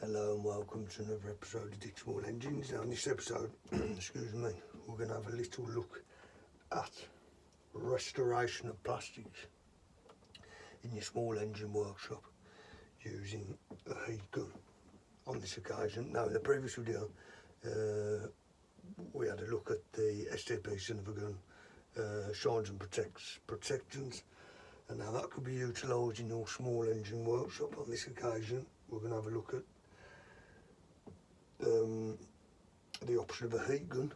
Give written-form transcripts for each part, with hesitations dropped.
Hello and welcome to another episode of Discoloured Engines. Now in this episode, excuse me, we're going to have a little look at restoration of plastics in your small engine workshop using a heat gun on this occasion. Now in the previous video we had a look at the STP son of a gun shines and protections, and now that could be utilised in your small engine workshop. On this occasion we're going to have a look at the option of a heat gun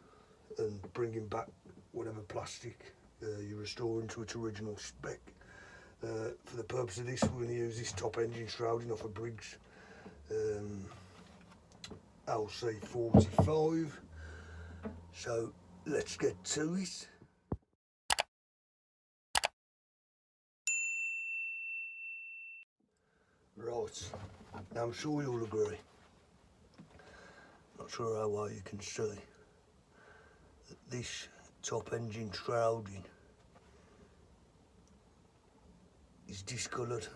and bringing back whatever plastic you're restoring to its original spec. For the purpose of this, we're going to use this top engine shrouding off a Briggs LC45. So let's get to it. Right, now I'm sure you'll agree, not sure how well you can see, that this top engine shrouding is discoloured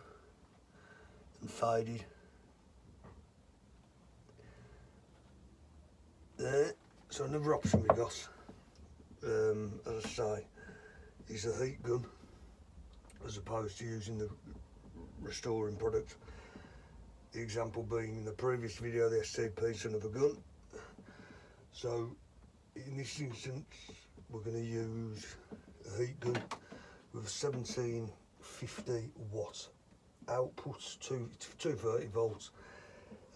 and faded. There, so another option we got, as I say, is a heat gun as opposed to using the restoring product. The example being in the previous video, the STP son of a gun. So in this instance we're going to use a heat gun with 1750 watt output to 230 volts,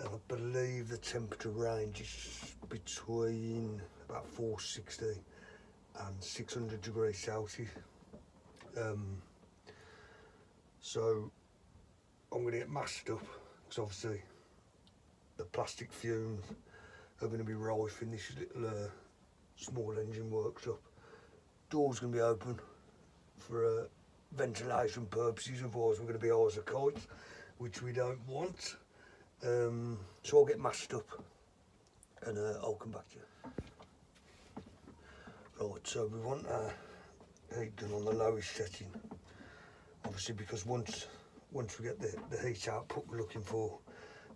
and I believe the temperature range is between about 460 and 600 degrees Celsius. So I'm going to get masked up because obviously the plastic fumes are going to be rife in this little small engine workshop. Door's going to be open for ventilation purposes, otherwise we're going to be high as a kite, which we don't want. So I'll get masked up and I'll come back to you. Right, so we want our heat gun on the lowest setting, obviously, because once we get the heat output we're looking for,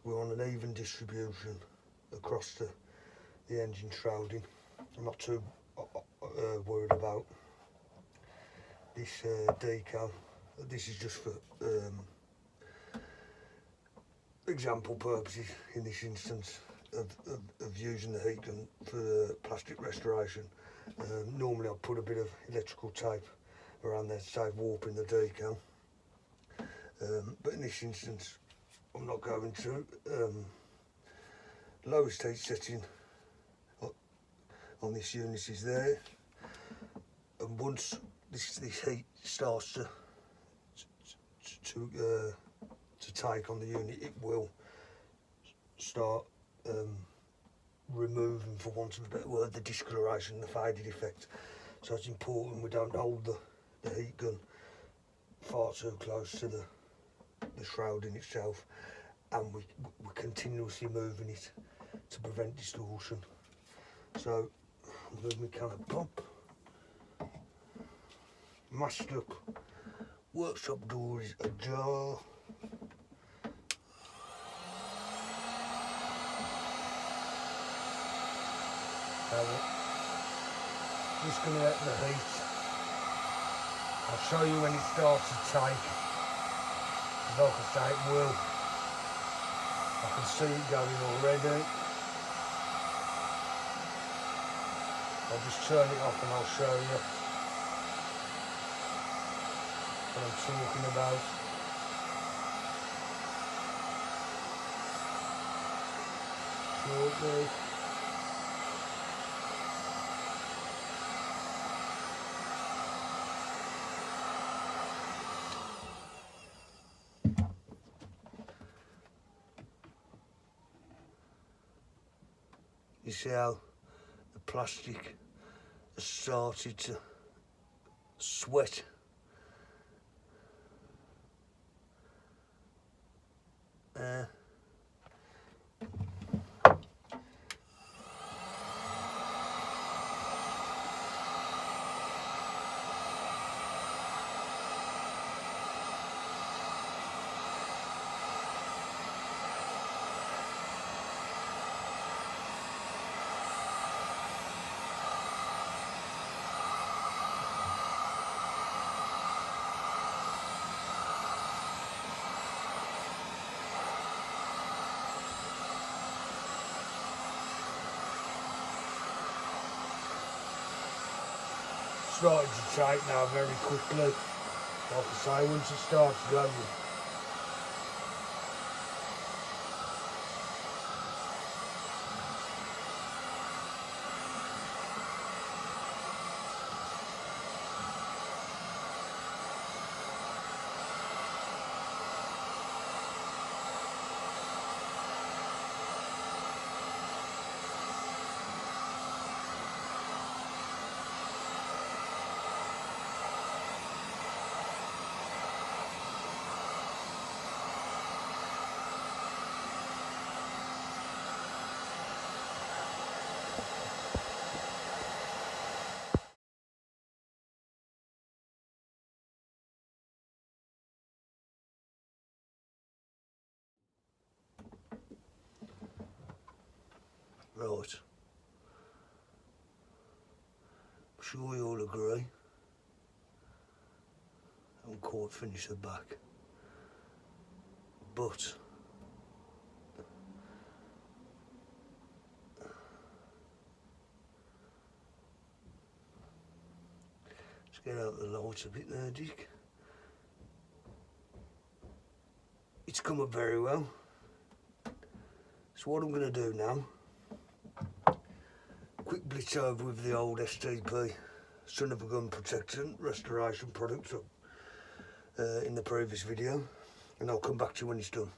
we're on an even distribution across the engine shrouding. I'm not too worried about this decal. This is just for example purposes in this instance of using the heat gun for plastic restoration. Normally I'll put a bit of electrical tape around there to save warping the decal, but in this instance I'm not going to. Lowest heat setting on this unit is there, and once this heat starts to take on the unit, it will start removing, for want of a better word, the discoloration, the faded effect. So it's important we don't hold the heat gun far too close to the shrouding itself, and we're continuously moving it to prevent distortion. So I'm going to make kind of pump, masked up, workshop door is ajar. Now we're just going to let the heat. I'll show you when it starts to take. Like I say, it will. I can see it going already. I'll just turn it off and I'll show you what I'm talking about. Shortly. You see how the plastic has started to sweat. starting to take now very quickly. Like I say, once it starts going. Right. I'm sure you'll agree. I haven't quite finished the back. But let's get out the light a bit there, Dick. It's come up very well. So what I'm going to do now, quick blitz over with the old STP, Son of a Gun Protection restoration product in the previous video, and I'll come back to you when it's done.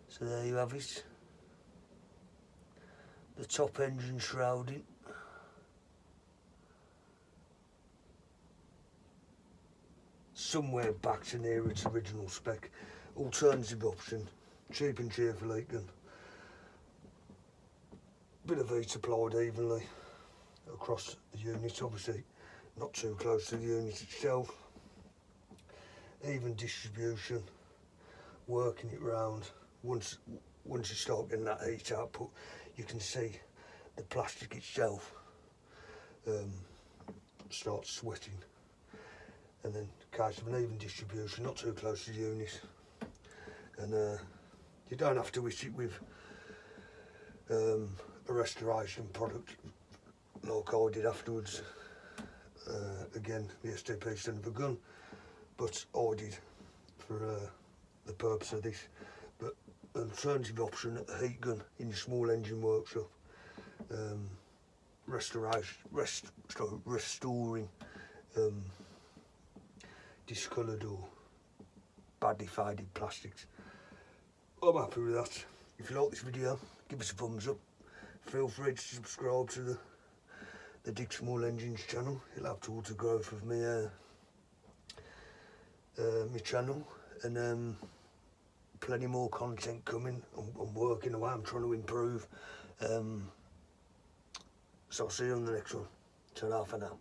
So there you have it, the top engine shrouding. Somewhere back to near its original spec. Alternative option, cheap and cheerful heat gun. Bit of heat applied evenly across the unit, obviously not too close to the unit itself. Even distribution, working it round. Once you start getting that heat output, you can see the plastic itself starts sweating. And then case of an even distribution, not too close to the unit. And you don't have to hit it with a restoration product like I did afterwards. Again, the STP Son of a Gun, but I did for the purpose of this. But an alternative option at the heat gun in your small engine workshop, restoring discoloured or badly faded plastics. I'm happy with that. If you like this video, give us a thumbs up. Feel free to subscribe to the Dick Small Engines channel. It'll help towards the growth of my channel, and plenty more content coming. I'm working away, I'm trying to improve. So I'll see you on the next one. Ta-ra for now.